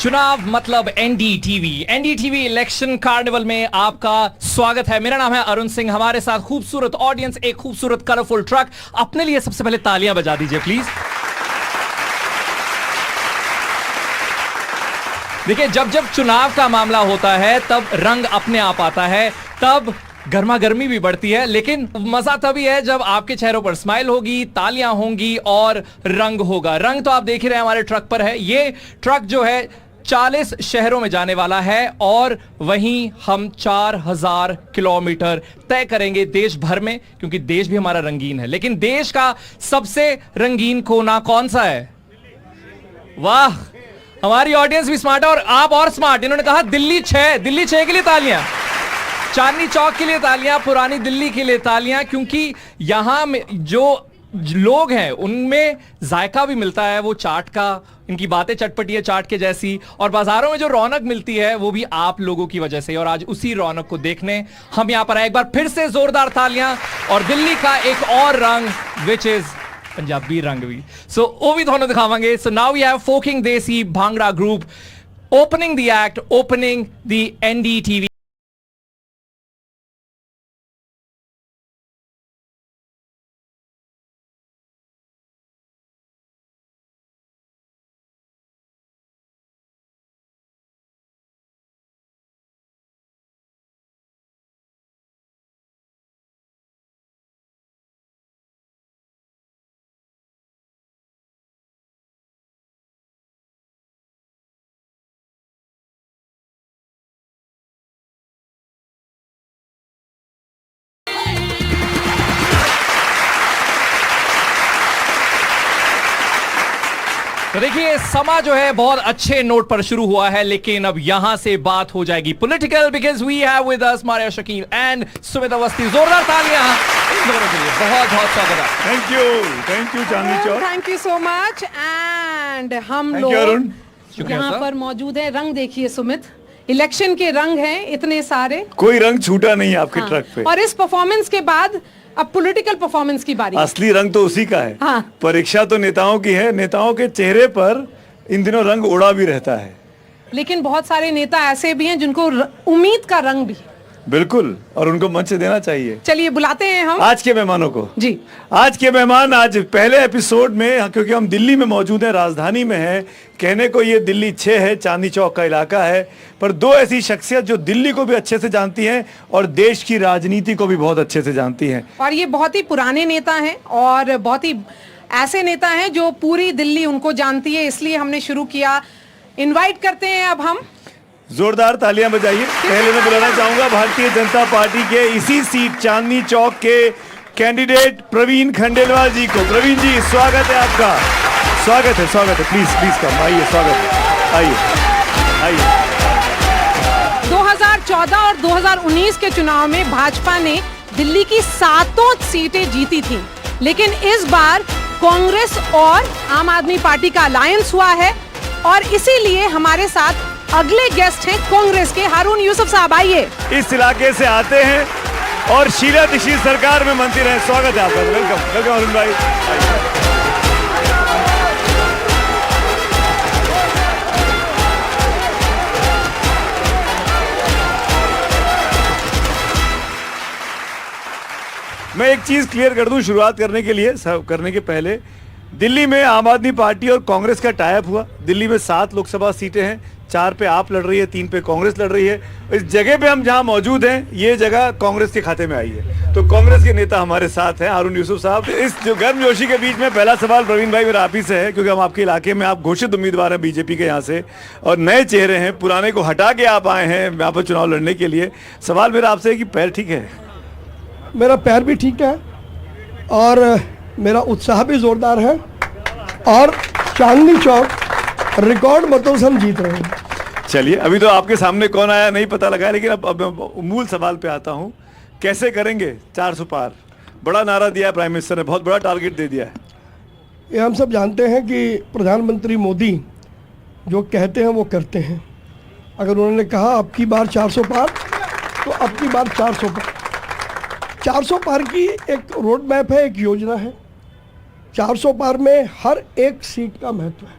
चुनाव मतलब NDTV. NDTV election carnival में आपका स्वागत है। मेरा नाम है अरुण सिंह। हमारे साथ खूबसूरत ऑडियंस, एक खूबसूरत कलरफुल ट्रक। अपने लिए सबसे पहले तालियां बजा दीजिए प्लीज। देखिए, जब जब चुनाव का मामला होता है तब रंग अपने आप आता है, तब गर्मा गर्मी भी बढ़ती है, लेकिन मजा तभी है जब आपके चेहरों पर स्माइल होगी, तालियां होंगी और रंग होगा। रंग तो आप देख ही रहे हैं हमारे ट्रक पर है। ये ट्रक जो है 40 शहरों में जाने वाला है और वहीं हम 4000 किलोमीटर तय करेंगे देश भर में, क्योंकि देश भी हमारा रंगीन है। लेकिन देश का सबसे रंगीन कोना कौन सा है? वाह, हमारी ऑडियंस भी स्मार्ट है और आप और स्मार्ट। इन्होंने कहा दिल्ली 6। दिल्ली 6 के लिए तालियां, चांदनी चौक के लिए तालियां, पुरानी दिल्ली के लिए तालियां, क्योंकि यहां में जो लोग हैं उनमें जायका भी मिलता है वो चाट का। इनकी बातें चटपटी है चाट के जैसी, और बाजारों में जो रौनक मिलती है वो भी आप लोगों की वजह से। और आज उसी रौनक को देखने हम यहां पर आए। एक बार फिर से जोरदार तालियां और दिल्ली का एक और रंग, विच इज पंजाबी रंग भी। सो वो भी दोनों दिखावांगे। सो नाउ वी हैव फोकिंग देसी bhangra group opening the act, opening the NDTV. तो देखिए, समा जो है बहुत अच्छे नोट पर शुरू हुआ है, लेकिन अब यहां से बात हो जाएगी political, because we have with us Maria Shakeel and Sumit Awasthi. जोरदार तालियां इन दोनों के लिए। बहुत बहुत स्वागत है। Thank you Chandni Chowk. Thank you so much. And हम लोग यहाँ पर मौजूद हैं। रंग देखिए सुमित, इलेक्शन के रंग हैं इतने सारे, कोई रंग छूटा नहीं आपके ट्रक पे। और इस परफॉर्मेंस के बाद अब पॉलिटिकल परफॉर्मेंस की बारी। असली रंग तो उसी का है। हाँ। परीक्षा तो नेताओं की है, नेताओं के चेहरे पर इन दिनों रंग उड़ा भी रहता है। लेकिन बहुत सारे नेता ऐसे भी हैं जिनको उम्मीद का रंग भी। बिल्कुल, और उनको मंच देना चाहिए। चलिए बुलाते हैं हम आज के मेहमानों को। जी, आज के मेहमान आज पहले एपिसोड में, क्योंकि हम दिल्ली में मौजूद हैं, राजधानी में हैं, कहने को ये दिल्ली 6 है, चांदनी चौक का इलाका है, पर दो ऐसी शख्सियत जो दिल्ली को भी अच्छे से जानती हैं और देश की राजनीति को भी बहुत अच्छे से जानती हैं। और ये बहुत ही पुराने नेता हैं और बहुत ही ऐसे नेता हैं जो पूरी दिल्ली उनको जानती है, इसलिए हमने शुरू किया। इनवाइट करते हैं अब हम। जोरदार तालियां बजाइए। पहले मैं बुलाना चाहूंगा भारतीय जनता पार्टी के इसी सीट चांदनी चौक के कैंडिडेट प्रवीण खंडेलवाल जी को। प्रवीण जी, स्वागत है आपका। स्वागत है, स्वागत है। प्लीज प्लीज कम आइए, स्वागत है। आइए आइए। 2014 और 2019 के चुनाव में भाजपा ने दिल्ली की 7 सीटें जीती थी, लेकिन इस बार कांग्रेस और आम आदमी पार्टी का अलायंस हुआ है, और इसीलिए हमारे साथ अगले गेस्ट हैं कांग्रेस के हारून यूसुफ साहब। आइए। इस इलाके से आते हैं और शीला दीक्षित सरकार में मंत्री रहे। स्वागत है आपका। वेलकम वेलकम अरुण भाई। मैं एक चीज क्लियर कर दूं शुरुआत करने के लिए, सब करने के पहले। दिल्ली में आम आदमी पार्टी और कांग्रेस का टाई अप हुआ। दिल्ली में 7 लोकसभा सीटें हैं, 4 पे आप लड़ रही है, 3 पे कांग्रेस लड़ रही है। इस जगह पे हम जहां मौजूद हैं, ये जगह कांग्रेस के खाते में आई है, तो कांग्रेस के नेता हमारे साथ हैं, हारून यूसुफ साहब। इस जो गर्मजोशी के बीच में पहला सवाल प्रवीण भाई मेरा आप ही से है, क्योंकि हम आपके इलाके में, आप घोषित उम्मीदवार हैं बीजेपी के यहाँ से, और नए चेहरे हैं, पुराने को हटा के आप आए हैं यहाँ पर चुनाव लड़ने के लिए। सवाल मेरा आपसे है कि पैर ठीक है? मेरा पैर भी ठीक है और मेरा उत्साह भी जोरदार है, और चांदनी चौक रिकॉर्ड मतों से हम जीत रहे हैं। चलिए, अभी तो आपके सामने कौन आया नहीं पता लगा, लेकिन अब मैं मूल सवाल पे आता हूँ। कैसे करेंगे 400 पार? बड़ा नारा दिया है प्राइम मिनिस्टर ने, बहुत बड़ा टारगेट दे दिया है। ये हम सब जानते हैं कि प्रधानमंत्री मोदी जो कहते हैं वो करते हैं। अगर उन्होंने कहा अब की बार 400 पार, तो अब की बार 400 पार। 400 पार की एक रोड मैप है, एक योजना है। 400 पार में हर एक सीट का महत्व है।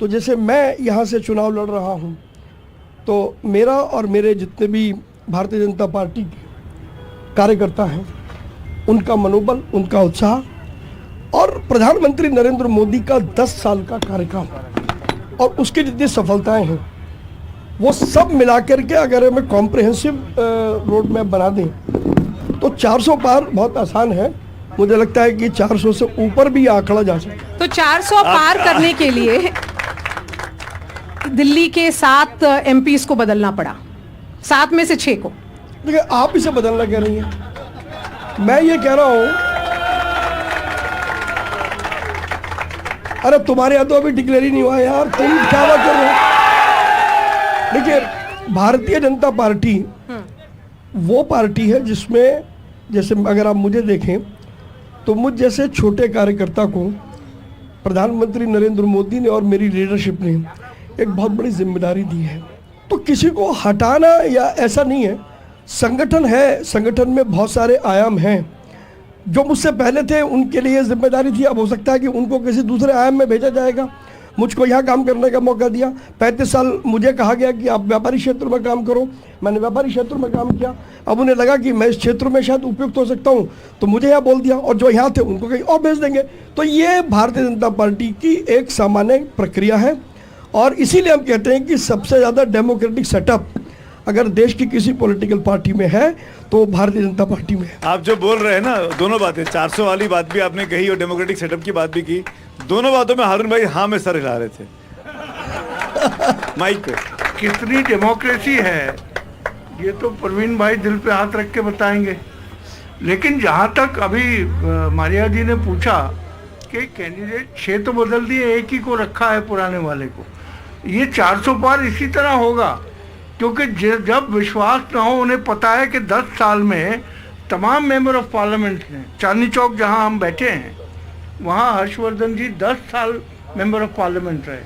तो जैसे मैं यहाँ से चुनाव लड़ रहा हूँ, तो मेरा और मेरे जितने भी भारतीय जनता पार्टी के कार्यकर्ता हैं, उनका मनोबल, उनका उत्साह और प्रधानमंत्री नरेंद्र मोदी का 10 साल का कार्यकाल और उसकी जितनी सफलताएं हैं, वो सब मिलाकर के अगर हमें कॉम्प्रिहेंसिव रोड मैप बना दें तो 400 पार बहुत आसान है। मुझे लगता है कि 400 से ऊपर भी आंकड़ा जा सकता है। तो 400 पार करने के लिए दिल्ली के 7 एमपीज को बदलना पड़ा, 7 में से 6 को। देखिए, आप इसे बदलना कह रही हैं, मैं ये कह रहा हूं, अरे तुम्हारे यहाँ तो अभी डिक्लेयर ही नहीं हुआ यार, तुम क्या बात कर रहे हो? देखिए, भारतीय जनता पार्टी वो पार्टी है जिसमें, जैसे अगर आप मुझे देखें तो मुझ जैसे छोटे कार्यकर्ता को प्रधानमंत्री नरेंद्र मोदी ने और मेरी लीडरशिप ने एक बहुत बड़ी जिम्मेदारी दी है। तो किसी को हटाना या ऐसा नहीं है, संगठन है, संगठन में बहुत सारे आयाम हैं। जो मुझसे पहले थे उनके लिए जिम्मेदारी थी, अब हो सकता है कि उनको किसी दूसरे आयाम में भेजा जाएगा। मुझको यहाँ काम करने का मौका दिया, 35 साल मुझे कहा गया कि आप व्यापारी क्षेत्र में काम करो, मैंने व्यापारी क्षेत्र में काम किया। अब उन्हें लगा कि मैं इस क्षेत्र में शायद उपयुक्त हो सकता हूँ, तो मुझे यहाँ बोल दिया, और जो यहाँ थे उनको कहीं और भेज देंगे। तो ये भारतीय जनता पार्टी की एक सामान्य प्रक्रिया है, और इसीलिए हम कहते हैं कि सबसे ज़्यादा डेमोक्रेटिक सेटअप अगर देश की किसी पॉलिटिकल पार्टी में है तो भारतीय जनता पार्टी में है। आप जो बोल रहे हैं ना, दोनों बातें, 400 वाली बात भी आपने कही और डेमोक्रेटिक सेटअप की बात भी की, दोनों बातों में हारून भाई हाँ में सर हिला रहे थे माइक पे। कितनी डेमोक्रेसी है ये तो प्रवीण भाई दिल पे हाथ रख के बताएंगे। लेकिन जहाँ तक अभी मारिया जी ने पूछा कि कैंडिडेट 6 तो बदल दिए, एक ही को रखा है पुराने वाले को, ये 400 पार इसी तरह होगा, क्योंकि जब विश्वास ना हो, उन्हें पता है कि 10 साल में तमाम मेंबर ऑफ पार्लियामेंट ने, चांदनी चौक जहां हम बैठे हैं वहां हर्षवर्धन जी 10 साल मेंबर ऑफ पार्लियामेंट रहे,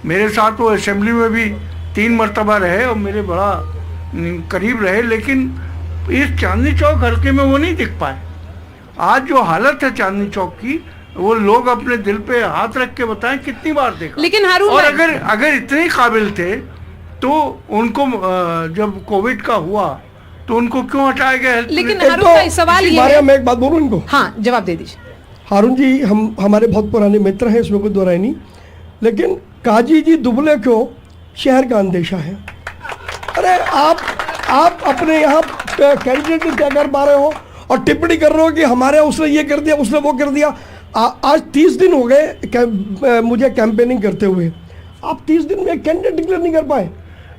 मेरे साथ वो असेंबली में भी 3 मरतबा रहे और मेरे बड़ा करीब रहे, लेकिन इस चांदनी चौक हल्के में वो नहीं दिख पाए। आज जो हालत है चांदनी चौक की, वो लोग अपने दिल पे हाथ रख के बताएं कितनी बार देखा। लेकिन हारून और अगर इतने काबिल थे तो उनको जब कोविड का हुआ तो उनको क्यों हटाया गया? लेकिन हारून भाई सवाल ये है, मैं एक बात बोलूं इनको? हाँ, जवाब दे दीजिए। हारून जी, हमारे बहुत पुराने मित्र हैं, इसमें कोई दो राय नहीं, लेकिन काजी जी दुबले क्यों शहर का अंदेशा है। अरे आप अपने यहाँ कैंडिडेट क्या कर पा रहे हो और टिप्पणी कर रहे हो कि हमारे उसने ये कर दिया, उसने वो कर दिया। आज 30 दिन हो गए मुझे कैंपेनिंग करते हुए, आप 30 दिन में कैंडिडेट डिक्लेयर नहीं कर पाए।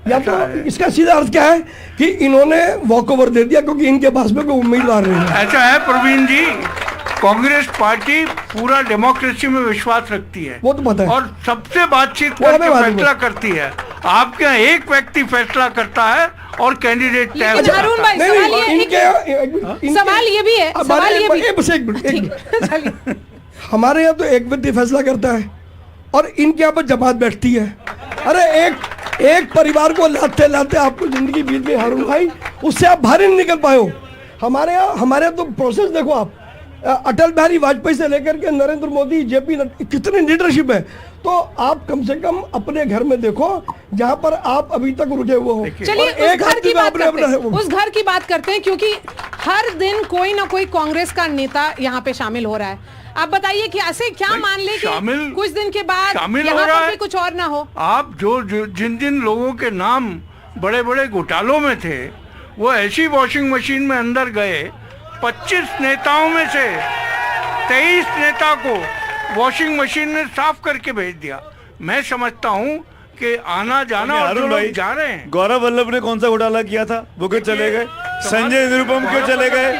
या तो इसका सीधा अर्थ क्या है कि इन्होंने वॉकओवर दे दिया क्योंकि इनके पास में कोई उम्मीदवार नहीं है। ऐसा है प्रवीण जी, कांग्रेस पार्टी पूरा डेमोक्रेसी में विश्वास रखती है, वो तो पता है, और सबसे बातचीत करके फैसला करती है। आपके यहाँ एक व्यक्ति फैसला करता है और कैंडिडेट तय हो जाता है। सवाल ये भी है, हमारे यहाँ तो एक व्यक्ति फैसला करता है और इनके यहाँ पर जमात बैठती है। अरे एक परिवार को लाते लाते आपको जिंदगी बीत गई हारून भाई, उससे आप बाहर नहीं निकल पाए हो। हमारे यहाँ तो प्रोसेस देखो आप, अटल बिहारी वाजपेयी से लेकर के नरेंद्र मोदी, जेपी कितनी लीडरशिप है। तो आप कम से कम अपने घर में देखो जहां पर आप अभी तक रुके हुए हो। चलिए उस घर की बात करते हैं, क्योंकि हर दिन कोई ना कोई कांग्रेस का नेता यहाँ पे शामिल हो रहा है। आप बताइए कि ऐसे क्या मान ले कि कुछ दिन के बाद यहाँ पर भी कुछ और ना हो। आप जो जिन लोगों के नाम बड़े बड़े घोटालों में थे, वो ऐसी वॉशिंग मशीन में अंदर गए, 25 नेताओं में से 23 नेता को वॉशिंग मशीन ने साफ करके भेज दिया। मैं समझता हूँ कि आना जाना और जो लोग जा रहे हैं। गौरव वल्लभ ने कौन सा घोटाला किया था, वो क्यों चले गए? संजय निरुपम क्यों चले गए?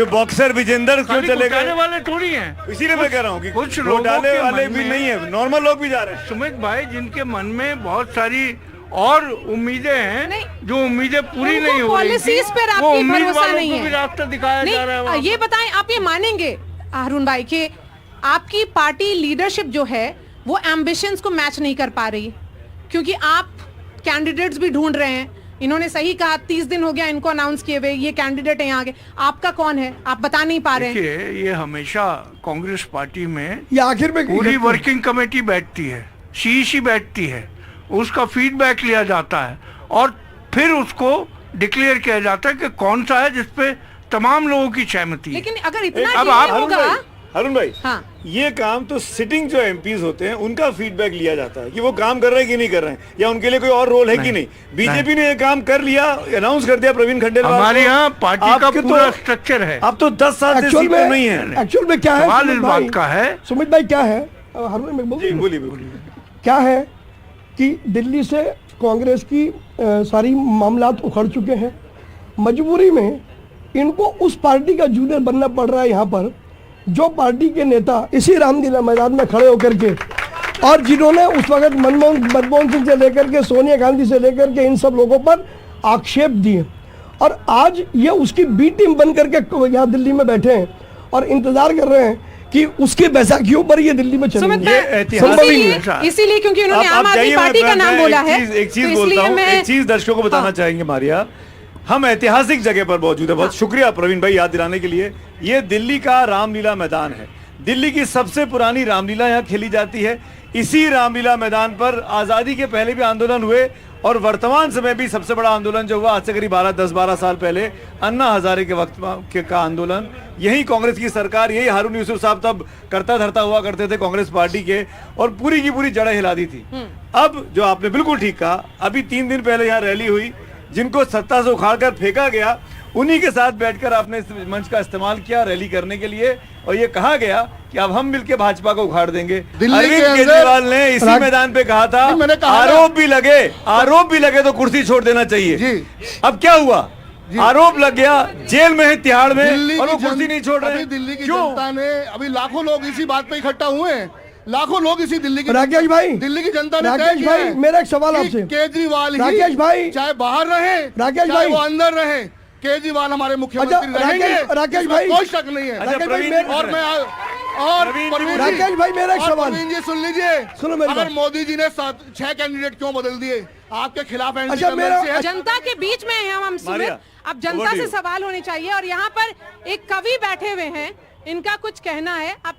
बॉक्सर विजेंदर क्यों चले गए? वाले थोड़ी हैं, इसीलिए मैं कह रहा हूँ कि कुछ घोटाले वाले भी नहीं है, नॉर्मल लोग भी जा रहे हैं। सुमित भाई, जिनके मन में बहुत सारी और उम्मीदें हैं, जो उम्मीदें पूरी नहीं हो रही, वो उम्मीदवारों को भी रास्ता दिखाया जा रहा है। ये बताएं, आप ये मानेंगे हारून भाई कि आपकी पार्टी लीडरशिप जो है वो एम्बिशंस को मैच नहीं कर पा रही, क्योंकि आप कैंडिडेट्स भी ढूंढ रहे हैं। इन्होंने सही कहा, 30 दिन हो गया इनको अनाउंस किए हुए, ये कैंडिडेट है यहाँ के, आपका कौन है आप बता नहीं पा रहे हैं। ये हमेशा कांग्रेस पार्टी में ये आखिर में पूरी वर्किंग कमेटी बैठती है, सीईसी बैठती है, उसका फीडबैक लिया जाता है और फिर उसको डिक्लेयर किया जाता है कि कौन सा है जिसपे तमाम लोगों की सहमति है। लेकिन अगर इतना अब delay आप- होगा, अरुण भाई, हाँ। ये काम तो सिटिंग जो एमपीज होते हैं उनका फीडबैक लिया जाता है कि वो काम कर रहे हैं कि नहीं कर रहे हैं, या उनके लिए कोई और रोल है कि नहीं। बीजेपी ने ये काम कर लिया, अनाउंस कर दिया प्रवीण खंडेलवाल को। हमारे यहाँ पार्टी का आपके पूरा तो- स्ट्रक्चर है। अब तो 10 साल से एक्चुअल सीट पर में नहीं है। एक्चुअल में क्या है सवाल सुमित इस भाई? बात का है, सुमित भाई क्या है, हरुण मैं बोल जी दूं? बोलिए बोलिए। क्या है कि दिल्ली से कांग्रेस की सारी मामलात उखड़ चुके हैं। मजबूरी में इनको उस पार्टी का जूनियर बनना पड़ रहा है यहाँ पर, जो पार्टी के नेता इसी रामलीला मैदान में खड़े होकर के, और जिन्होंने उस वक्त मनमोहन सिंह से लेकर के सोनिया गांधी से लेकर के इन सब लोगों पर आक्षेप दिए, और आज ये उसकी बी टीम बन करके यहाँ दिल्ली में बैठे हैं और इंतजार कर रहे हैं कि उसकी बैसाखियों पर ये दिल्ली में सुमित चलेंगे। ये भाई, ऐतिहासिक इसीलिए इसीलिए क्योंकि उन्होंने आम आदमी जाइए, पार्टी का मैं नाम बोला है, एक चीज तो बोलता इसलिए हूँ, मैं एक चीज दर्शकों को बताना हाँ। चाहेंगे मारिया, हम ऐतिहासिक जगह पर मौजूद है। बहुत शुक्रिया प्रवीण भाई याद दिलाने के लिए। ये दिल्ली का रामलीला मैदान है, दिल्ली की सबसे पुरानी रामलीला यहाँ खेली जाती है। इसी रामलीला मैदान पर आजादी के पहले भी आंदोलन हुए और वर्तमान समय भी सबसे बड़ा आंदोलन जो हुआ आज से करीब 10-12 साल पहले, अन्ना हजारे के वक्त का आंदोलन, यही कांग्रेस की सरकार, यही हारून यूसुफ साहब तब करता धरता हुआ करते थे कांग्रेस पार्टी के, और पूरी की पूरी जड़ें हिला दी थी। अब जो आपने बिल्कुल ठीक कहा, अभी 3 दिन पहले यहाँ रैली हुई, जिनको सत्ता से उखाड़ कर फेंका गया, उन्हीं के साथ बैठकर आपने इस मंच का इस्तेमाल किया रैली करने के लिए, और ये कहा गया कि अब हम मिलकर भाजपा को उखाड़ देंगे। दिल्ली के अरविंद अंदर केजरीवाल ने इसी मैदान पे कहा था, मैंने कहा आरोप भी लगे तो कुर्सी छोड़ देना चाहिए। जी। अब क्या हुआ? आरोप लग गया, जेल में है तिहाड़ में, दिल्ली और वो की कुर्सी नहीं छोड़ रहे अभी हैं। दिल्ली की क्यों? जनता ने, अभी लाखों लोग इसी बात पे इकट्ठा हुए हैं, लाखों लोग इसी दिल्ली की राकेश भाई, दिल्ली की जनता ने तय राकेश किया भाई, है मेरा एक सवाल कि आपसे। केजरीवाल ही राकेश भाई, चाहे बाहर रहे, राकेश चाहे भाई, वो अंदर रहे, केजरीवाल हमारे मुख्यमंत्री अच्छा, रहेंगे, राकेश इसमें भाई, कोई शक नहीं है। अच्छा, प्रवीण जी, और मैं प्रवीण जी, राकेश भाई, मेरा एक और सवाल। प्रवीण जी सुन लीजिए, सुनो मेरी अगर बात। मोदी जी ने 6 कैंडिडेट क्यों बदल दिए आपके खिलाफ? एनडीए अच्छा, गवर्नमेंट से है। जनता के बीच में हैं हम सुमित, मारिया, अब जनता over to से you. सवाल होने चाहिए, और यहाँ पर एक कवि बैठे हुए हैं, इनका कुछ कहना है, आप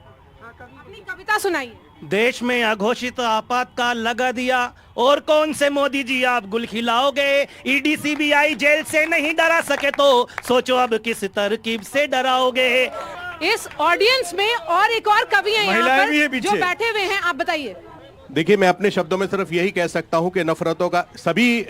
अपनी कविता सुनाइए। देश में अघोषित आपातकाल लगा दिया, और कौन से मोदी जी आप गुल खिलाओगे? ईडी सीबीआई जेल से नहीं डरा सके तो सोचो अब किस तरकीब से डराओगे? इस ऑडियंस में और एक और कवि हैं यहाँ महिलाएं भी है पर पीछे। जो बैठे हुए हैं, आप बताइए। देखिए, मैं अपने शब्दों में सिर्फ यही कह सकता हूं कि नफरतों का सभी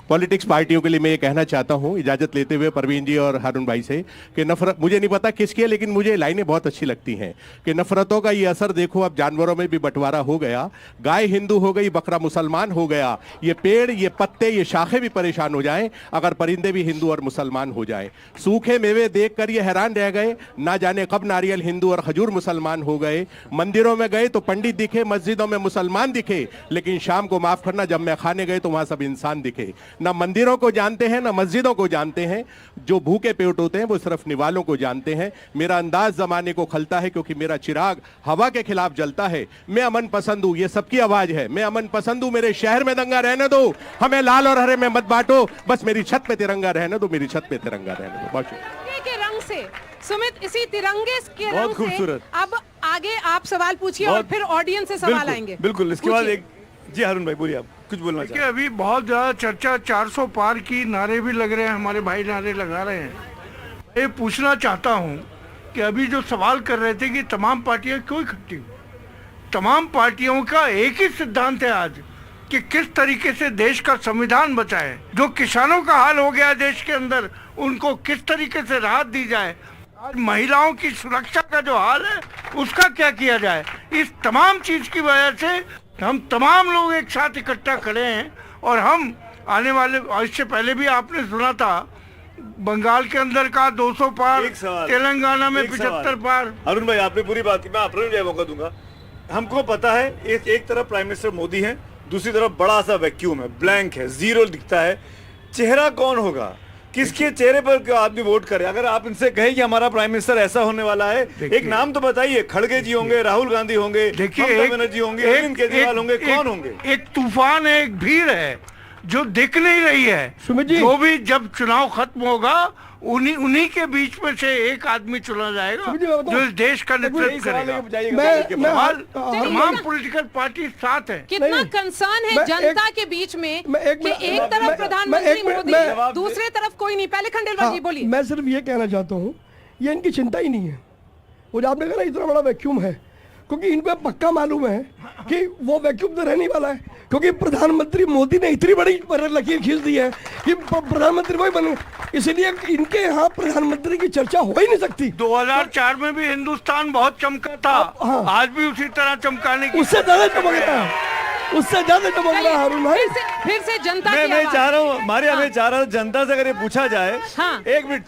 पॉलिटिक्स पार्टियों के लिए मैं ये कहना चाहता हूं, इजाजत लेते हुए प्रवीण जी और हारून भाई से, कि नफरत मुझे नहीं पता किसकी है, लेकिन मुझे लाइनें बहुत अच्छी लगती हैं कि नफरतों का ये असर देखो, अब जानवरों में भी बंटवारा हो गया, गाय हिंदू हो गई, बकरा मुसलमान हो गया, ये पेड़, ये पत्ते, ये शाखें भी परेशान हो जाएं अगर परिंदे भी हिंदू और मुसलमान हो जाएं। सूखे मेवे देखकर ये हैरान रह गए, ना जाने कब नारियल हिंदू और खजूर मुसलमान हो गए। मंदिरों में गए तो पंडित दिखे, मस्जिदों में मुसलमान दिखे, लेकिन शाम को माफ करना जब मैं खाने गए तो वहां सब इंसान दिखे। ना मंदिरों को जानते हैं, ना मस्जिदों को जानते हैं, जो भूखे पेट होते हैं वो सिर्फ निवालों को जानते हैं। मेरा अंदाज जमाने को खलता है क्योंकि मेरा चिराग हवा के खिलाफ जलता है। मैं अमन पसंद हूं, ये सबकी आवाज है, मैं अमन पसंद हूं। मेरे शहर में दंगा रहने दो, हमें लाल और हरे में मत बांटो, बस मेरी छत पे तिरंगा रहने दो, मेरी छत पे तिरंगा रहने दो। बहुत शुक्रिया। तिरंगे के रंग से सुमित, इसी तिरंगे के बहुत रंग से खूबसूरत। अब आगे आप सवाल पूछिए और बहुत- फिर ऑडियंस से सवाल आएंगे। बिल्कुल, इसके बाद पूछिए। एक जी हारून भाई बोलिए, आप कुछ बोलना देखिए, चाहते अभी बहुत ज्यादा चर्चा 400 पार की, नारे भी लग रहे हैं, हमारे भाई नारे लगा रहे हैं। ये पूछना चाहता हूं कि अभी जो सवाल कर रहे थे कि तमाम पार्टियां क्यों इकट्ठी हुई, तमाम पार्टियों का एक ही सिद्धांत है आज कि किस तरीके से देश का संविधान बचाए, जो किसानों का हाल हो गया देश के अंदर उनको किस तरीके से राहत दी जाए, आज महिलाओं की सुरक्षा का जो हाल है उसका क्या किया जाए। इस तमाम चीज की वजह से हम तमाम लोग एक साथ इकट्ठा खड़े हैं, और हम आने वाले, इससे पहले भी आपने सुना था बंगाल के अंदर का 200 पार, एक सवाल, तेलंगाना में एक सवाल। 75 पार। हारून भाई आपने पूरी बात की, मैं आपने भी मौका दूंगा। हमको पता है एक तरफ प्राइम मिनिस्टर मोदी हैं, दूसरी तरफ बड़ा सा वैक्यूम है, ब्लैंक है, जीरो दिखता है। चेहरा कौन होगा, किसके चेहरे पर आदमी वोट करे? अगर आप इनसे कहें कि हमारा प्राइम मिनिस्टर ऐसा होने वाला है, एक नाम तो बताइए। खड़गे जी होंगे, राहुल गांधी होंगे, देखिए, ममता बनर्जी होंगे, अरविंद केजरीवाल होंगे, कौन होंगे? एक तूफान है, एक भीड़ है जो दिख नहीं रही है। सुमित जी। जो भी जब चुनाव खत्म होगा उन्हीं के बीच में से एक आदमी चुना जाएगा सुमित जी, मैं बताऊं? जो इस देश का नेतृत्व करेगा। तमाम पॉलिटिकल पार्टी साथ है। कितना नहीं, कंसर्न है मैं जनता के बीच में मैं एक कि मिनट- एक मैं- तरफ मैं- प्रधानमंत्री मैं- मोदी, मैं- दूसरे तरफ कोई नहीं। पहले खंडेलवाल जी बोलिए। मैं सिर्फ ये कहना चाहता हूँ, ये इनकी चिंता ही नहीं है। वो जो आपने कहा ना इतना बड़ा वैक्यूम है, क्योंकि इनको पक्का मालूम है कि वो वैक्यूम तो रहने वाला है, क्योंकि प्रधानमंत्री मोदी ने इतनी बड़ी लकीर खींच दी है कि प्रधानमंत्री वही बने, इसलिए इनके यहाँ प्रधानमंत्री की चर्चा हो ही नहीं सकती। 2004 में भी हिंदुस्तान बहुत चमका था, हाँ। आज भी उसी तरह चमकाने की उससे ज्यादा चमक रहा है, उससे ज्यादा चमक रहा है हारून भाई। फिर से जनता की मैं आवाज। चाह रहा हूँ मारिया, मैं चाह रहा हूँ जनता से अगर ये पूछा जाए, हाँ। एक मिनट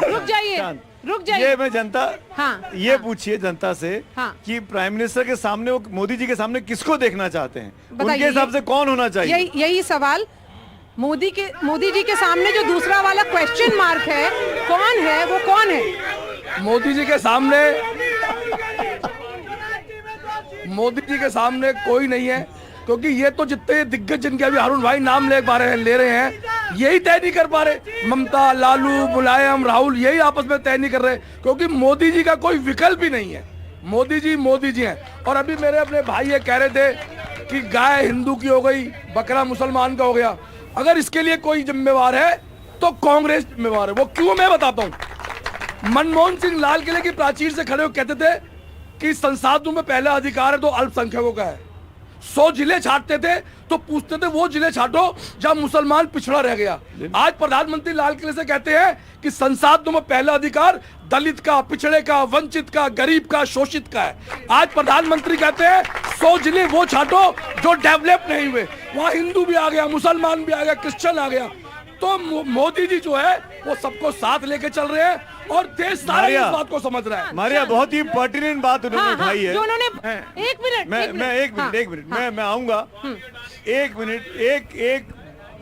रुक जाइए, रुक जाइए। ये मैं जनता हाँ, ये पूछिए जनता से हाँ। कि प्राइम मिनिस्टर के सामने, वो मोदी जी के सामने किसको देखना चाहते हैं, बताइए। उनके हिसाब से कौन होना चाहिए? यही सवाल मोदी जी के सामने जो दूसरा वाला क्वेश्चन मार्क है, कौन है वो, कौन है? मोदी जी के सामने, मोदी जी के सामने कोई नहीं है, क्योंकि ये तो जितने दिग्गज जिनके अभी हारून भाई नाम ले रहे हैं, यही तय नहीं कर पा रहे। ममता, लालू, मुलायम, राहुल, यही आपस में तय नहीं कर रहे, क्योंकि मोदी जी का कोई विकल्प ही नहीं है। मोदी जी हैं। और अभी मेरे अपने भाई ये कह रहे थे कि गाय हिंदू की हो गई, बकरा मुसलमान का हो गया। अगर इसके लिए कोई जिम्मेवार है तो कांग्रेस जिम्मेवार है। वो क्यों, मैं बताता हूँ। मनमोहन सिंह लाल किले की प्राचीर से खड़े होकर कहते थे कि संसाधनों में पहला अधिकार है तो अल्पसंख्यकों का है। 100 जिले छाटते थे तो पूछते थे वो जिले छाटो जहां मुसलमान पिछड़ा रह गया। आज प्रधानमंत्री लाल किले से कहते हैं कि संसाधनों में पहला अधिकार दलित का, पिछड़े का, वंचित का, गरीब का, शोषित का है। आज प्रधानमंत्री कहते हैं 100 जिले वो छाटो जो डेवलप नहीं हुए, वहां हिंदू भी आ गया, मुसलमान भी आ गया, क्रिश्चियन आ गया। तो मोदी जी जो है वो सबको साथ लेके चल रहे हैं और देश सारा इस बात को समझ रहा है। मारिया, बहुत ही पर्टिनेंट बात उन्होंने उठाई है। जो उन्होंने एक मिनट मैं आऊंगा। एक मिनट, एक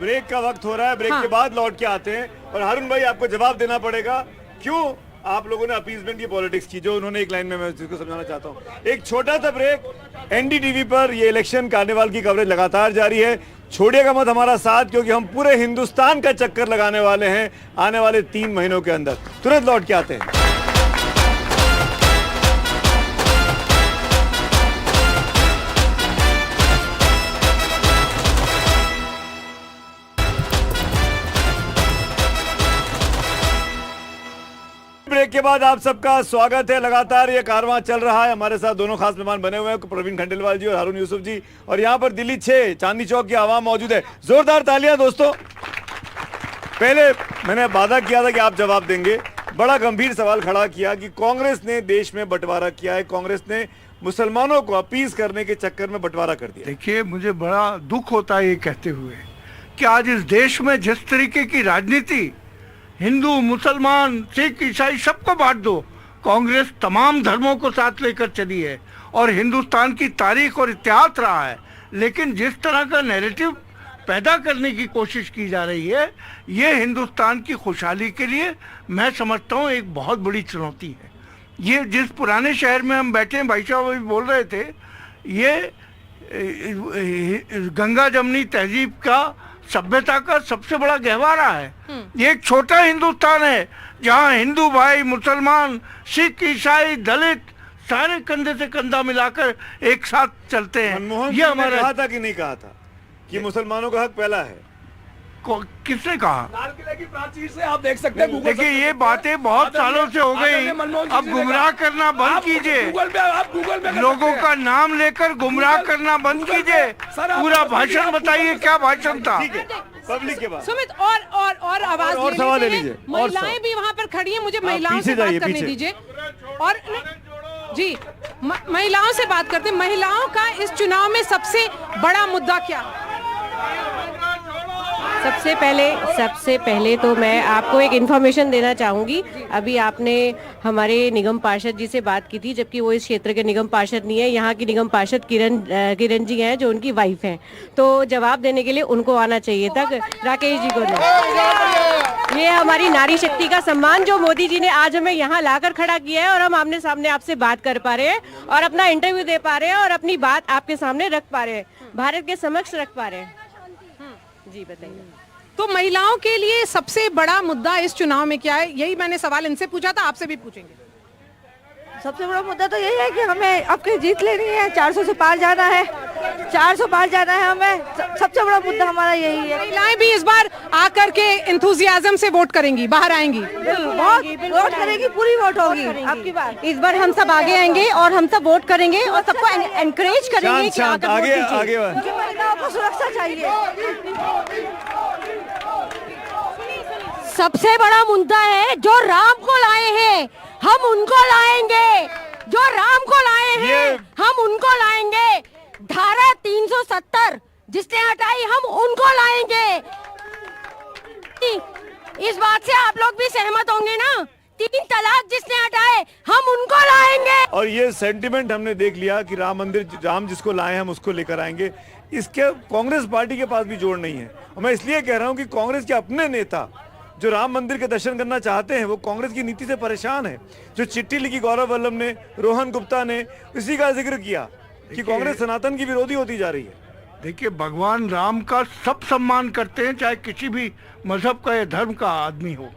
ब्रेक का वक्त हो रहा है, ब्रेक के बाद लौट के आते हैं। और हारून भाई, आपको जवाब देना पड़ेगा क्यों आप लोगों ने अपीजमेंट की पॉलिटिक्स की, जो उन्होंने एक लाइन में, मैं इसको समझाना चाहता हूँ। एक छोटा सा ब्रेक। एनडीटीवी पर ये इलेक्शन कार्निवाल की कवरेज लगातार जारी है, छोड़िएगा मत हमारा साथ, क्योंकि हम पूरे हिंदुस्तान का चक्कर लगाने वाले हैं आने वाले 3 महीनों के अंदर। तुरंत लौट के आते हैं। ब्रेक के बाद आप सबका स्वागत है। लगातार ये कारवां चल रहा है। हमारे साथ दोनों खास मेहमान बने हुए हैं, प्रवीण खंडेलवाल जी और हारून यूसुफ जी। और यहाँ पर दिल्ली 6 चांदनी चौक की आवाम मौजूद है। जोरदार तालियां दोस्तों। पहले मैंने वादा किया था कि आप जवाब देंगे। बड़ा गंभीर सवाल खड़ा किया कि कांग्रेस ने देश में बंटवारा किया है, कांग्रेस ने मुसलमानों को अपीज करने के चक्कर में बंटवारा कर दिया। देखिए, मुझे बड़ा दुख होता है ये कहते हुए कि आज इस देश में जिस तरीके की राजनीति, हिंदू, मुसलमान, सिख, ईसाई सबको बांट दो, कांग्रेस तमाम धर्मों को साथ लेकर चली है और हिंदुस्तान की तारीख और इतिहास रहा है। लेकिन जिस तरह का नैरेटिव पैदा करने की कोशिश की जा रही है, ये हिंदुस्तान की खुशहाली के लिए मैं समझता हूँ एक बहुत बड़ी चुनौती है। ये जिस पुराने शहर में हम बैठे हैं, भाई साहब अभी बोल रहे थे, ये गंगा जमनी तहजीब का, सभ्यता का सबसे बड़ा गहवारा है। ये एक छोटा हिंदुस्तान है जहाँ हिंदू भाई, मुसलमान, सिख, ईसाई, दलित सारे कंधे से कंधा मिलाकर एक साथ चलते हैं। मनमोहन ये सिंह ने हमारा कहा था कि नहीं कहा था कि मुसलमानों का हक पहला है? किसने कहा? लाल किले की प्राचीर से आप देख सकते हैं। देखिए, ये बातें बहुत सालों से हो गई। अब गुमराह करना बंद कीजिए, गूगल पे लोगों का नाम लेकर गुमराह करना बंद कीजिए। पूरा भाषण बताइए, क्या भाषण था? पब्लिक के बाद सुमित और आवाज और सवाल ले लीजिए। महिलाएं भी वहां पर खड़ी हैं, मुझे महिलाओं से बात करने दीजिए। और जी, महिलाओं से बात करते हैं। महिलाओं का इस चुनाव में सबसे बड़ा मुद्दा क्या? सबसे पहले तो मैं आपको एक इन्फॉर्मेशन देना चाहूँगी। अभी आपने हमारे निगम पार्षद जी से बात की थी, जबकि वो इस क्षेत्र के निगम पार्षद नहीं है। यहाँ की निगम पार्षद किरण जी हैं, जो उनकी वाइफ हैं। तो जवाब देने के लिए उनको आना चाहिए था, राकेश जी को नहीं। ये हमारी नारी शक्ति का सम्मान जो मोदी जी ने आज हमें यहाँ लाकर खड़ा किया है, और हम आमने सामने आपसे बात कर पा रहे हैं और अपना इंटरव्यू दे पा रहे हैं और अपनी बात आपके सामने रख पा रहे हैं, भारत के समक्ष रख पा रहे हैं। जी बताइए। तो महिलाओं के लिए सबसे बड़ा मुद्दा इस चुनाव में क्या है? यही मैंने सवाल इनसे पूछा था, आपसे भी पूछेंगे। सबसे बड़ा मुद्दा तो यही है कि हमें अपनी जीत लेनी है, 400 से पार जाना है, 400 पार जाना है हमें। सबसे बड़ा मुद्दा हमारा यही है। महिलाएं भी इस बार आकर के इंथुजियाज्म से वोट करेंगी, बाहर आएंगी, बहुत वोट करेगी, पूरी वोट होगी आपकी बार। इस बार हम सब आगे आएंगे और हम सब वोट करेंगे और सबको एनकरेज करेंगे कि आकर वोट आगे दीजिए। आगे महिलाओं को सुरक्षा चाहिए। सबसे बड़ा मुद्दा है जो राम को लाए हैं हम उनको लाएंगे, जो राम को लाए हैं हम उनको लाएंगे। धारा 370 जिसने हटाई हम उनको लाएंगे। इस बात से आप लोग भी सहमत होंगे ना? 3 तलाक जिसने हटाए हम उनको लाएंगे। और ये सेंटिमेंट हमने देख लिया कि राम मंदिर, राम जिसको लाए हम उसको लेकर आएंगे। इसके कांग्रेस पार्टी के पास भी जोड़ नहीं है। और मैं इसलिए कह रहा हूं कि कांग्रेस के अपने नेता जो राम मंदिर के दर्शन करना चाहते हैं वो कांग्रेस की नीति से परेशान है। जो चिट्ठी लिखी गौरव वल्लभ ने, रोहन गुप्ता ने इसी का जिक्र किया कि कांग्रेस सनातन की विरोधी होती जा रही है। देखिए, भगवान राम का सब सम्मान करते हैं, चाहे किसी भी मजहब का या धर्म का आदमी हो।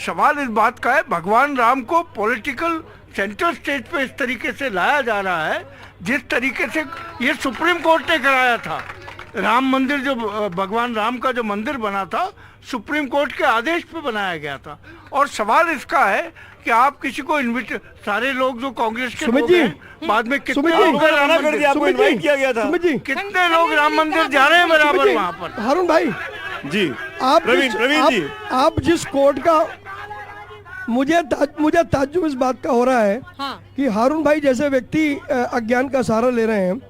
सवाल इस बात का है, भगवान राम को पॉलिटिकल सेंटर स्टेज पे इस तरीके से लाया जा रहा है जिस तरीके से ये सुप्रीम कोर्ट ने कराया था। राम मंदिर, जो भगवान राम का जो मंदिर बना था, सुप्रीम कोर्ट के आदेश पे बनाया गया था। और सवाल इसका है कि आप किसी को सारे लोग जो कांग्रेस के लोग हैं, बाद में कितने लोग आपको इनवाइट किया गया था, कितने लोग राम मंदिर जा रहे हैं बराबर वहाँ पर। हारून भाई जी, आप प्रवीण जी, आप जिस कोर्ट का मुझे ताज्जुब इस बात का हो रहा है कि हारून भाई जैसे व्यक्ति अज्ञान का सहारा ले रहे हैं।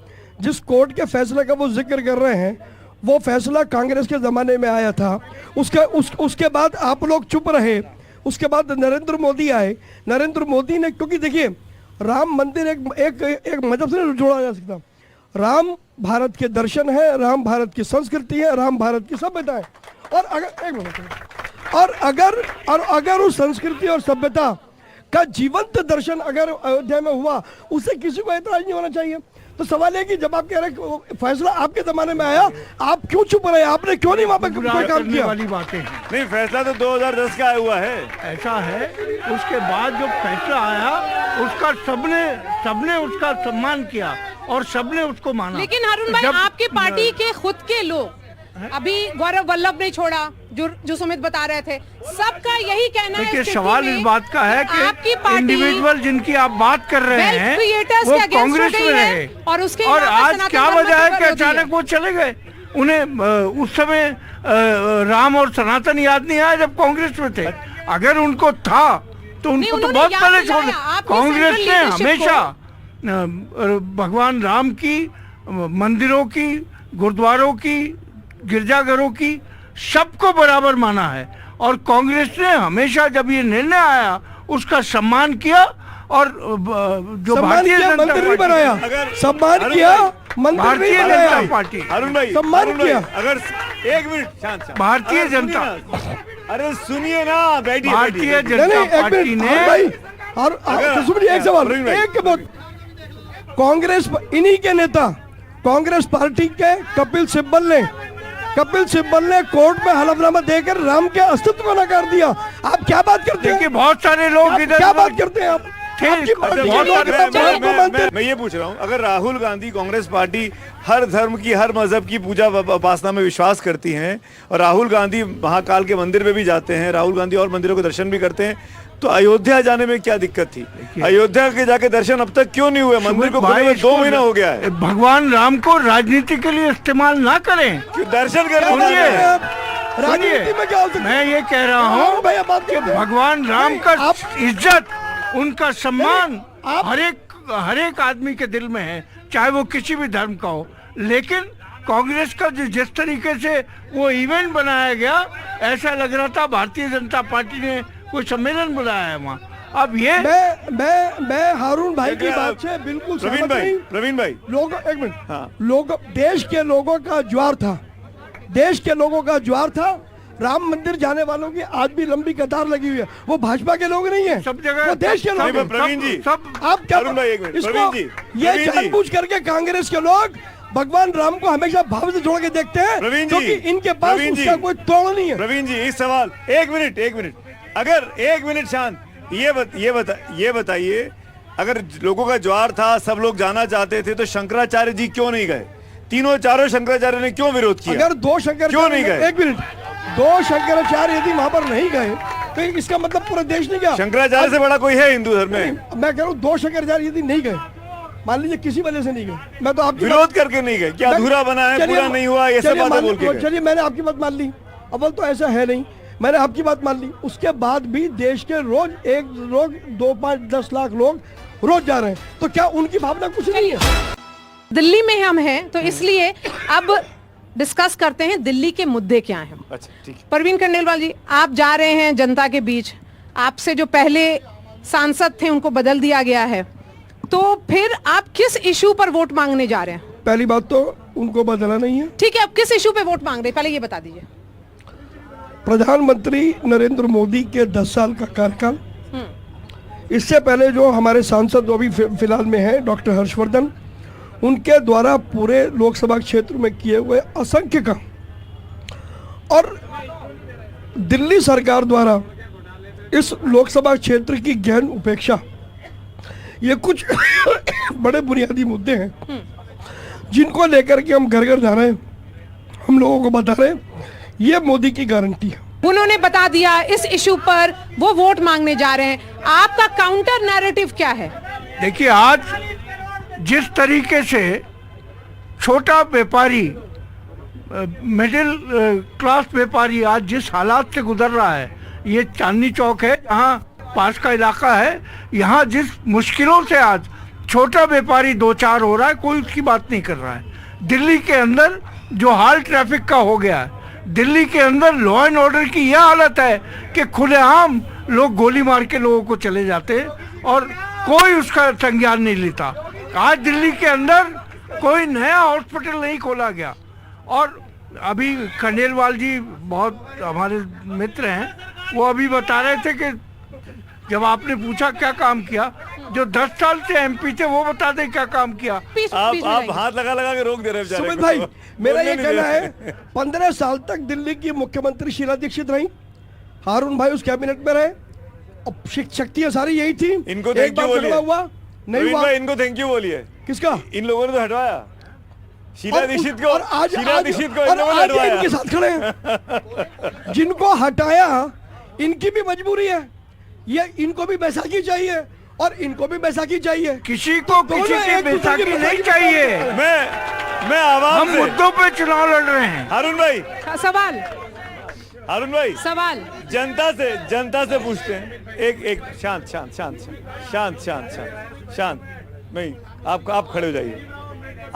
जिस कोर्ट के फैसले का वो जिक्र कर रहे हैं वो फैसला कांग्रेस के ज़माने में आया था। उसके बाद आप लोग चुप रहे। उसके बाद नरेंद्र मोदी आए। नरेंद्र मोदी ने, क्योंकि देखिए राम मंदिर एक मजहब से नहीं जोड़ा जा सकता। राम भारत के दर्शन है, राम भारत की संस्कृति है, राम भारत की सभ्यता है। और अगर एक मिनट और अगर उस संस्कृति और सभ्यता का जीवंत दर्शन अगर अयोध्या में हुआ, उससे किसी को ऐतराज नहीं होना चाहिए। तो सवाल है कि जब आप कह रहे फैसला आपके जमाने में आया, आप क्यों चुप रहे? आपने क्यों नहीं वहाँ पे कोई काम किया? वाली बातें नहीं, फैसला तो 2010 का आया हुआ है। ऐसा है, उसके बाद जो फैसला आया उसका सबने उसका सम्मान किया और सबने उसको माना। लेकिन हारून भाई, आपके पार्टी के खुद के लोग, अभी गौरव वल्लभ नहीं छोड़ा, जो सुमित बता रहे थे, सबका यही कहना है। देखिए, सवाल इस बात का है कि इंडिविजुअल जिनकी आप बात कर रहे हैं वो कांग्रेस में रहे और आज क्या वजह है कि अचानक वो चले गए। उन्हें उस समय राम और सनातन याद नहीं आया जब कांग्रेस में थे। अगर उनको था तो उनको तो बहुत पहले छोड़ दिया। कांग्रेस ने हमेशा भगवान राम की, मंदिरों की, गुरुद्वारों की, गिरजाघरों की, सबको बराबर माना है। और कांग्रेस ने हमेशा जब ये निर्णय आया उसका सम्मान किया और जो भारतीय जनता पार्टी बनाया, सम्मान किया, भारतीय जनता पार्टी, अरुण भाई सम्मान किया। अगर एक मिनट शांत, भारतीय जनता, अरे सुनिए ना, बैठिए। भारतीय जनता पार्टी ने, और एक सवाल, एक कांग्रेस, इन्हीं के नेता कांग्रेस पार्टी के कपिल सिब्बल ने कोर्ट में हलफनामा देकर राम के अस्तित्व को नकार दिया। आप क्या बात करते हैं? देखिए, बहुत सारे लोग इधर क्या बात करते हैं आप? मैं ये पूछ रहा हूँ, अगर राहुल गांधी, कांग्रेस पार्टी हर धर्म की, हर मजहब की पूजा उपासना में विश्वास करती हैं और राहुल गांधी महाकाल के मंदिर में भी जाते हैं, राहुल गांधी और मंदिरों के दर्शन भी करते हैं, तो अयोध्या जाने में क्या दिक्कत थी? अयोध्या के जाके दर्शन अब तक क्यों नहीं हुए? मंदिर को खुले में 2 महीना हो गया है। भगवान राम को राजनीति के लिए इस्तेमाल ना करें, दर्शन करें। राजनीति में क्या हो सकता है? मैं ये कह रहा हूँ कि भगवान राम का इज्जत, उनका सम्मान हर एक आदमी के दिल में है, चाहे वो किसी भी धर्म का हो। लेकिन कांग्रेस का जिस तरीके से वो इवेंट बनाया गया, ऐसा लग रहा था भारतीय जनता पार्टी ने कोई सम्मेलन बुलाया है वहाँ। अब ये मैं हारून भाई की बात से बिल्कुल प्रवीण भाई, लोग एक मिनट, लोग, देश के लोगों का ज्वार था। राम मंदिर जाने वालों की आज भी लंबी कतार लगी हुई है। वो भाजपा के लोग नहीं है, सब जगह वो देश के लोग। प्रवीण जी, आप क्या इसको ये जानबूझ करके कांग्रेस के लोग भगवान राम को हमेशा भाव से जोड़ के देखते हैं, प्रवीण जी, क्योंकि इनके पास प्रवीण जी, उसका कोई तोड़ नहीं है। प्रवीण जी, इस सवाल, एक मिनट, अगर 1 मिनट शांत, ये बताइए, अगर लोगों का ज्वार था, सब लोग जाना चाहते थे, तो शंकराचार्य जी क्यों नहीं गए? तीनों चारों शंकराचार्य ने क्यों विरोध किया? अगर 2 शंकराचार्य क्यों नहीं गए? 1 मिनट, 2 शंकराचार्य यदि वहां पर नहीं गए तो इसका मतलब पूरा देश नहीं गया। शंकराचार्य से बड़ा कोई है हिंदू धर्म में? मैं कह रहा हूँ 2 शंकराचार्य यदि नहीं गए, मान लीजिए किसी वजह से नहीं गए, मैं तो आपकी विरोध करके नहीं गए, क्या अधूरा बना है, पूरा नहीं हुआ, ये सब बातें बोल के गए। चलिए मैंने आपकी बात मान ली, अव्वल तो ऐसा है नहीं, मैंने आपकी बात मान ली, उसके बाद भी देश के रोज 2, 5, 10 लाख लोग रोज जा रहे हैं, तो क्या उनकी भावना कुछ नहीं है? दिल्ली में हम हैं तो इसलिए अब डिस्कस करते हैं दिल्ली के मुद्दे क्या हैं। अच्छा, ठीक है। परवीन खंडेलवाल जी, आप जा रहे हैं जनता के बीच, आपसे जो पहले सांसद थे उनको बदल दिया गया है, तो फिर आप किस इशू पर वोट मांगने जा रहे हैं? पहली बात तो उनको बदला नहीं है। ठीक है, आप किस इशू पे वोट मांग रहे हैं पहले ये बता दीजिए। प्रधानमंत्री नरेंद्र मोदी के 10 साल का कार्यकाल, इससे पहले जो हमारे सांसद जो अभी फिलहाल में है डॉक्टर हर्षवर्धन, उनके द्वारा पूरे लोकसभा क्षेत्र में किए हुए असंख्य काम, और दिल्ली सरकार द्वारा इस लोकसभा क्षेत्र की गहन उपेक्षा, ये कुछ बड़े बुनियादी मुद्दे हैं जिनको लेकर के हम घर घर जा रहे हैं, हम लोगों को बता रहे हैं, ये मोदी की गारंटी है। उन्होंने बता दिया इस इशू पर वो वोट मांगने जा रहे हैं, आपका काउंटर नैरेटिव क्या है? देखिए, आज जिस तरीके से छोटा व्यापारी, मिडिल क्लास व्यापारी आज जिस हालात से गुजर रहा है, ये चांदनी चौक है जहाँ पास का इलाका है, यहाँ जिस मुश्किलों से आज छोटा व्यापारी 2-4 हो रहा है, कोई उसकी बात नहीं कर रहा है। दिल्ली के अंदर जो हाल ट्रैफिक का हो गया है, दिल्ली के अंदर लॉ एंड ऑर्डर की यह हालत है कि खुलेआम लोग गोली मार के लोगों को चले जाते हैं और कोई उसका संज्ञान नहीं लेता। आज दिल्ली के अंदर कोई नया हॉस्पिटल नहीं खोला गया। और अभी खंडेलवाल जी बहुत हमारे मित्र हैं, वो अभी बता रहे थे कि जब आपने पूछा क्या काम किया, जो 10 साल से एमपी थे वो बता दें क्या काम किया। आप हाथ लगा के रोक दे रहे हैं। सुमित भाई, मेरा ये कहना है 15 साल तक दिल्ली की मुख्यमंत्री शीला दीक्षित रही, हारून भाई उस कैबिनेट में रहे, अब शक्तियां सारी यही थी। इनको एक बार झगड़ा हुआ नहीं हुआ, इनको थैंक यू बोलिए। किसका? इन लोगों ने तो हटवाया शीला दीक्षित को, और आज इनके साथ खड़े हैं। जिनको हटाया इनकी भी मजबूरी है, ये इनको भी बैसाखी चाहिए और इनको भी बैसाखी चाहिए। किसी को किसी की बैसाखी नहीं चाहिए। मैं आवाम हम मुद्दों पे चुनाव लड़ रहे हैं। हारून भाई सवाल जनता से पूछते हैं। एक शांत नहीं, आप खड़े हो जाइए।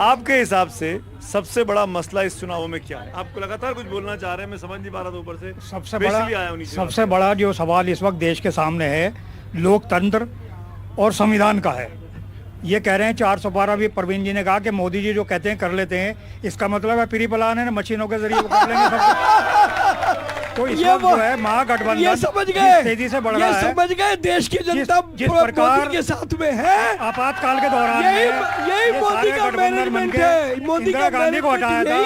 आपके हिसाब से सबसे बड़ा मसला इस चुनावों में क्या है? आपको लगातार कुछ बोलना चाह रहे हैं, मैं समझ नहीं पा रहा था ऊपर से। सबसे बड़ा जो सवाल इस वक्त देश के सामने है, लोकतंत्र और संविधान का है। ये कह रहे हैं 412 भी प्रवीण जी ने कहा कि मोदी जी जो कहते हैं कर लेते हैं, इसका मतलब है प्री प्लान है ना, मशीनों के जरिए वो कर लेंगे सब। तो इस वक्त जो है महागठबंधन समझ गए, तेजी से बढ़ रहा है। समझ गए, देश की जनता जिस प्रकार के साथ में है। आपातकाल के दौरान यही मोदी का मैनेजमेंट है, मोदी का गांधी को हटाया था।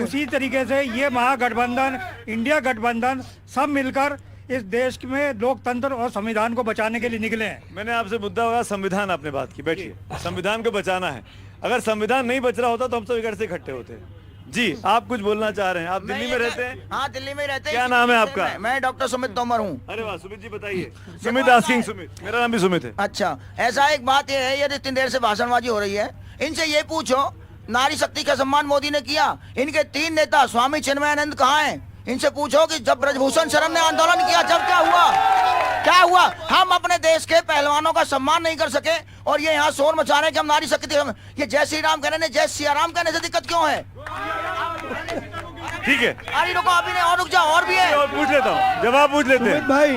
उसी तरीके से ये महागठबंधन, इंडिया गठबंधन सब मिलकर इस देश में लोकतंत्र और संविधान को बचाने के लिए निकले हैं। मैंने आपसे मुद्दा होगा संविधान, आपने बात की, बैठिए। संविधान को बचाना है, अगर संविधान नहीं बच रहा होता तो हम सब इधर से इकट्ठे होते। जी, आप कुछ बोलना चाह रहे हैं? आप दिल्ली में रहते हैं? हाँ, दिल्ली में रहते हैं। क्या नाम है आपका? मैं डॉक्टर सुमित तोमर हूँ। अरे वाह, सुमित जी बताइए। सुमित आस्किंग सुमित, मेरा नाम भी सुमित है। अच्छा, ऐसा एक बात ये है, ये इतनी देर से भाषणबाजी हो रही है, इनसे ये पूछो नारी शक्ति का सम्मान मोदी ने किया, इनके 3 नेता स्वामी चिन्मयानंद कहाँ हैं? इनसे पूछो कि जब ब्रजभूषण शरण ने आंदोलन किया, जब क्या हुआ? हम अपने देश के पहलवानों का सम्मान नहीं कर सके और ये यहाँ शोर मचा रहे हैं कि हम नारी शक्ति। ये जय श्री राम कहने, जय सिया राम कहने से दिक्कत क्यों है? ठीक है, अरे रुको, अभी नहीं, और रुक जाओ, और भी है। और पूछ लेता हूँ, जवाब पूछ लेते हैं भाई,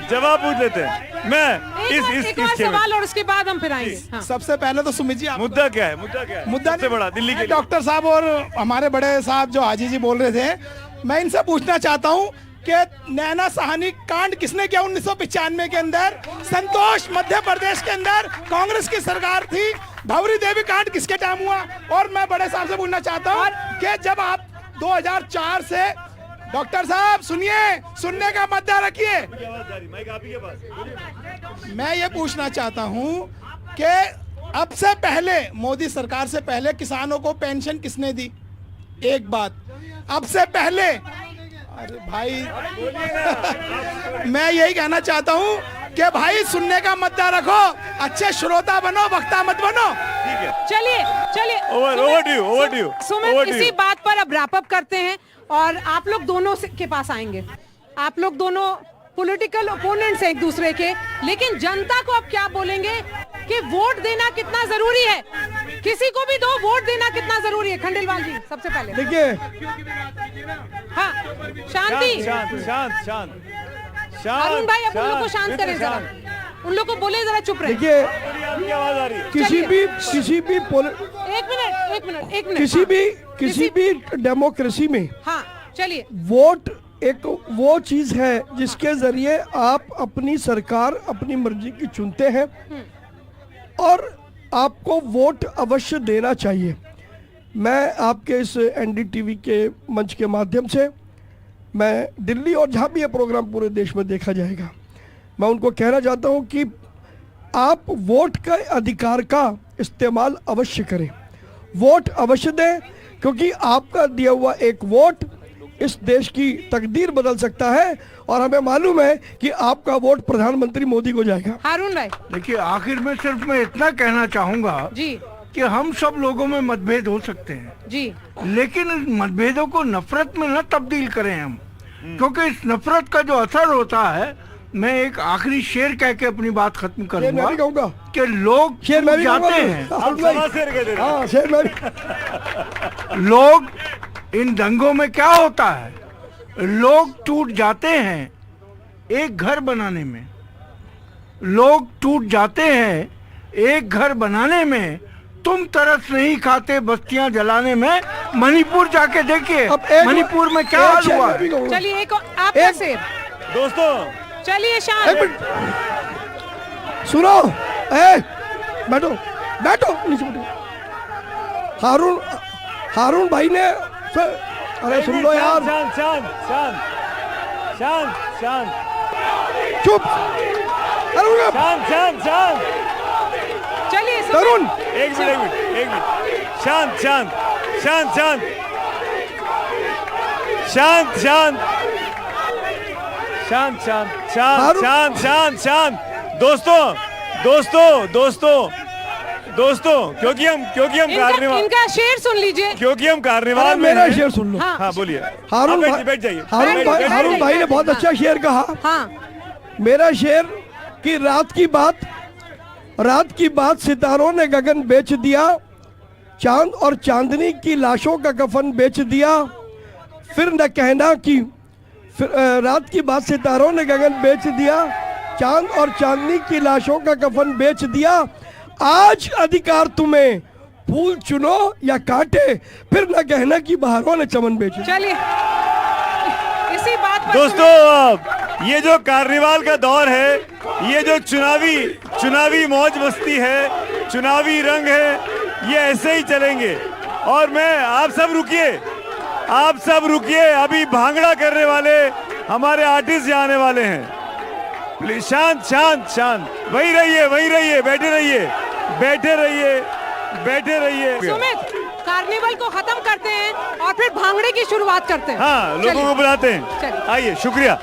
जवाब पूछ लेते हैं। मैं एक और सवाल और उसके बाद हम फिर आएंगे। हाँ। सबसे पहले तो सुमित जी, मुद्दा क्या है? मुद्दा सबसे बड़ा दिल्ली के डॉक्टर साहब और हमारे बड़े साहब जो हाजी जी बोल रहे थे, मैं इनसे पूछना चाहता हूं कि नैना साहनी कांड किसने किया 1995 के अंदर, संतोष मध्य प्रदेश के अंदर कांग्रेस की सरकार थी, भवरी देवी कांड किसके टाइम हुआ। और मैं बड़े साहब से पूछना चाहता हूँ कि जब आप 2004 से, डॉक्टर साहब सुनिए, सुनने का मुद्दा रखिए, मैं ये पूछना चाहता हूँ कि अब से पहले, मोदी सरकार से पहले किसानों को पेंशन किसने दी? एक बात, अब से पहले, अरे भाई मैं यही कहना चाहता हूँ कि भाई सुनने का मुद्दा रखो, अच्छे श्रोता बनो, वक्ता मत बनो। चलिए ओवर सुमित, इसी बात पर अब रैप अप करते हैं और आप लोग दोनों के पास आएंगे। आप लोग दोनों पॉलिटिकल ओपोनेंट्स हैं एक दूसरे के, लेकिन जनता को अब क्या बोलेंगे कि वोट देना कितना जरूरी है? किसी को भी दो, वोट देना कितना जरूरी है? खंडेलवाल जी सबसे पहले देखिए, हाँ शांति, शांत अरुण भाई अब उन लोग को शांत करें जरा, उन लोग को बोले जरा चुप रहे। देखिए, किसी भी किसी भी डेमोक्रेसी में, हाँ चलिए, वोट एक वो चीज है जिसके जरिए आप अपनी सरकार अपनी मर्जी की चुनते हैं और आपको वोट अवश्य देना चाहिए। मैं आपके इस एनडीटीवी के मंच के माध्यम से, मैं दिल्ली और जहाँ भी ये प्रोग्राम पूरे देश में देखा जाएगा, मैं उनको कहना चाहता हूँ कि आप वोट का अधिकार का इस्तेमाल अवश्य करें, वोट अवश्य दें, क्योंकि आपका दिया हुआ एक वोट इस देश की तकदीर बदल सकता है और हमें मालूम है कि आपका वोट प्रधानमंत्री मोदी को जाएगा। हारून भाई देखिए, आखिर में सिर्फ मैं इतना कहना चाहूंगा जी कि हम सब लोगों में मतभेद हो सकते हैं जी, लेकिन इस मतभेदों को नफरत में न तब्दील करें हम, क्योंकि इस नफरत का जो असर होता है, मैं एक आखिरी शेर कह के अपनी बात खत्म करूंगा कि लोग जाते हैं, लोग इन दंगों में क्या होता है, लोग टूट जाते हैं एक घर बनाने में, लोग टूट जाते हैं एक घर बनाने में, तुम तरस नहीं खाते बस्तियां जलाने में। मणिपुर जाके देखिए, मणिपुर में क्या हाल हुआ है। चलिए एक आपका शेर दोस्तों, चलिए शांत सुनो, बैठो बैठो नीचे बैठो। हारून भाई ने, अरे सुन लो यार, शांत चुप, शांत चलिए तरुण, एक मिनट शांत दोस्तों, क्योंकि हम कार्निवाल, इनका शेर सुन लीजिए, क्योंकि हम कार्निवाल में मेरा शेर सुन लो। हाँ बोलिए। बैठ जाइए। हारून भाई ने बहुत अच्छा शेर कहा। हाँ, मेरा शेर कि रात की बात सितारों ने गगन बेच दिया, चांद और चांदनी की लाशों का कफन बेच दिया, फिर न कहना कि रात की बात सितारों ने गगन बेच दिया, चांद और चांदनी की लाशों का कफन बेच दिया, आज अधिकार तुम्हें, फूल चुनो या काटे, फिर न कहना कि बहारों ने चमन बेचे। चलिए इसी बात पर दोस्तों, अब ये जो कार्निवाल का दौर है, ये जो चुनावी मौज मस्ती है, चुनावी रंग है, ये ऐसे ही चलेंगे। और मैं आप सब रुकिए, अभी भांगड़ा करने वाले हमारे आर्टिस्ट आने वाले हैं। प्लीज शांत, वही रहिए, बैठे रहिए। सुमित, कार्निवल को खत्म करते हैं और फिर भांगड़े की शुरुआत करते हैं। हाँ, लोगों को बुलाते हैं। आइए, शुक्रिया।